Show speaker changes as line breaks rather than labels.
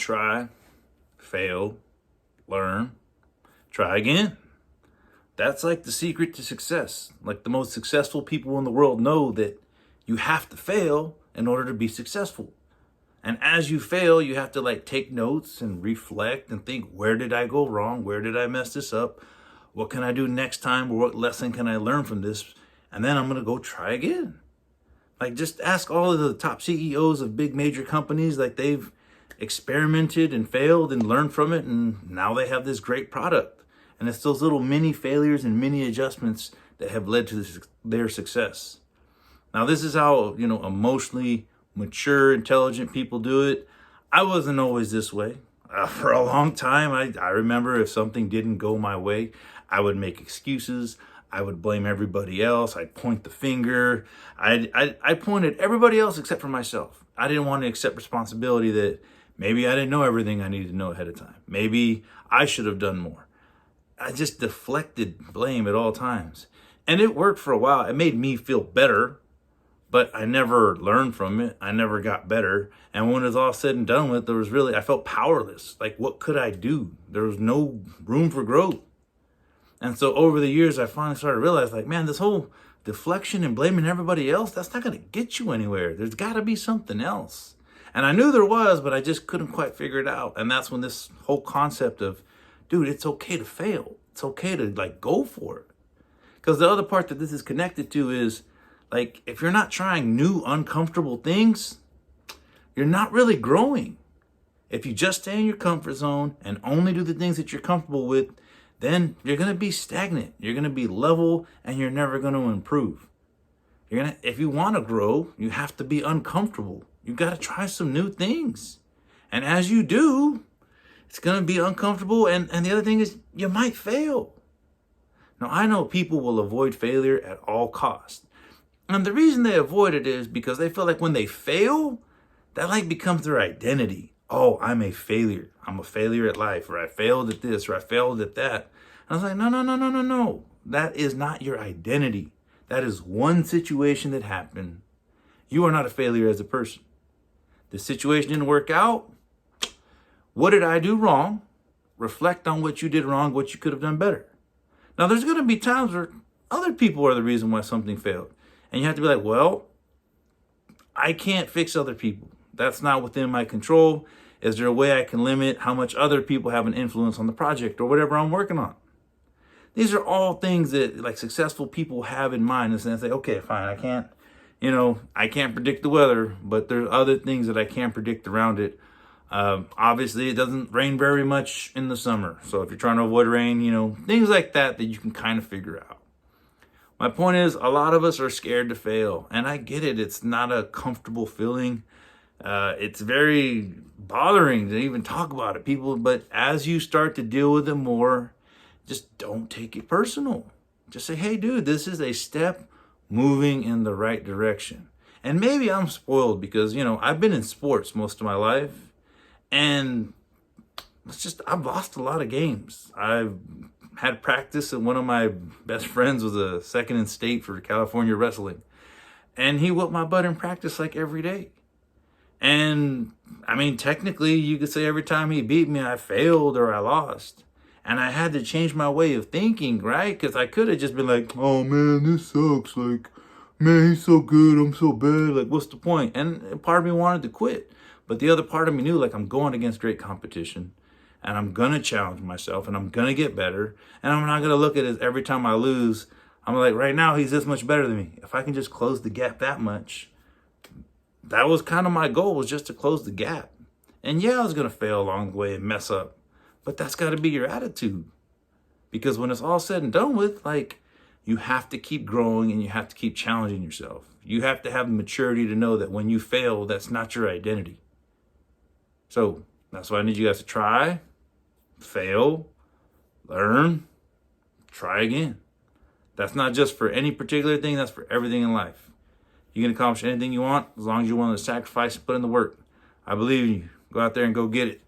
try, fail, learn, try again. That's like the secret to success. Like the most successful people in the world know that you have to fail in order to be successful. And as you fail, you have to like take notes and reflect and think, where did I go wrong? Where did I mess this up? What can I do next time? Or what lesson can I learn from this? And then I'm going to go try again. Like just ask all of the top CEOs of big major companies, like they've experimented and failed and learned from it. And now they have this great product. And it's those little mini failures and mini adjustments that have led to their success. Now, this is how, emotionally mature, intelligent people do it. I wasn't always this way. For a long time, I remember if something didn't go my way, I would make excuses. I would blame everybody else. I'd point the finger. I pointed everybody else except for myself. I didn't want to accept responsibility that maybe I didn't know everything I needed to know ahead of time. Maybe I should have done more. I just deflected blame at all times. And it worked for a while. It made me feel better, but I never learned from it. I never got better. And when it was all said and done with, I felt powerless. Like, what could I do? There was no room for growth. And so over the years, I finally started to realize, like, man, this whole deflection and blaming everybody else, that's not going to get you anywhere. There's got to be something else. And I knew there was, but I just couldn't quite figure it out. And that's when this whole concept of, dude, it's okay to fail. It's okay to go for it. Because the other part that this is connected to is if you're not trying new, uncomfortable things, you're not really growing. If you just stay in your comfort zone and only do the things that you're comfortable with, then you're going to be stagnant. You're going to be level and you're never going to improve. If you want to grow, you have to be uncomfortable. You got to try some new things. And as you do, it's going to be uncomfortable. And the other thing is you might fail. Now, I know people will avoid failure at all costs. And the reason they avoid it is because they feel like when they fail, that becomes their identity. Oh, I'm a failure. I'm a failure at life, or I failed at this, or I failed at that. And I was like, no. That is not your identity. That is one situation that happened. You are not a failure as a person. The situation didn't work out. What did I do wrong? Reflect on what you did wrong, what you could have done better. Now, there's going to be times where other people are the reason why something failed. And you have to be like, well, I can't fix other people. That's not within my control. Is there a way I can limit how much other people have an influence on the project or whatever I'm working on? These are all things that successful people have in mind. And they say, okay, fine, I can't predict the weather, but there's other things that I can predict around it. Obviously, it doesn't rain very much in the summer. So if you're trying to avoid rain, things like that you can kind of figure out. My point is, a lot of us are scared to fail. And I get it. It's not a comfortable feeling. It's very bothering to even talk about it, but as you start to deal with it more, just don't take it personal. Just say, hey, dude, this is a step moving in the right direction. And maybe I'm spoiled because, I've been in sports most of my life. And I've lost a lot of games. I've had practice, and one of my best friends was a second in state for California wrestling. And he whooped my butt in practice every day. And technically you could say every time he beat me, I failed or I lost. And I had to change my way of thinking, right? Because I could have just been like, oh man, this sucks. Man, he's so good, I'm so bad. What's the point? And part of me wanted to quit. But the other part of me knew, I'm going against great competition. And I'm going to challenge myself. And I'm going to get better. And I'm not going to look at it every time I lose. I'm right now, he's this much better than me. If I can just close the gap that much. That was kind of my goal, was just to close the gap. And yeah, I was going to fail along the way and mess up. But that's got to be your attitude. Because when it's all said and done with, you have to keep growing and you have to keep challenging yourself. You have to have the maturity to know that when you fail, that's not your identity. So that's why I need you guys to try, fail, learn, try again. That's not just for any particular thing, that's for everything in life. You can accomplish anything you want as long as you're willing to sacrifice and put in the work. I believe in you. Go out there and go get it.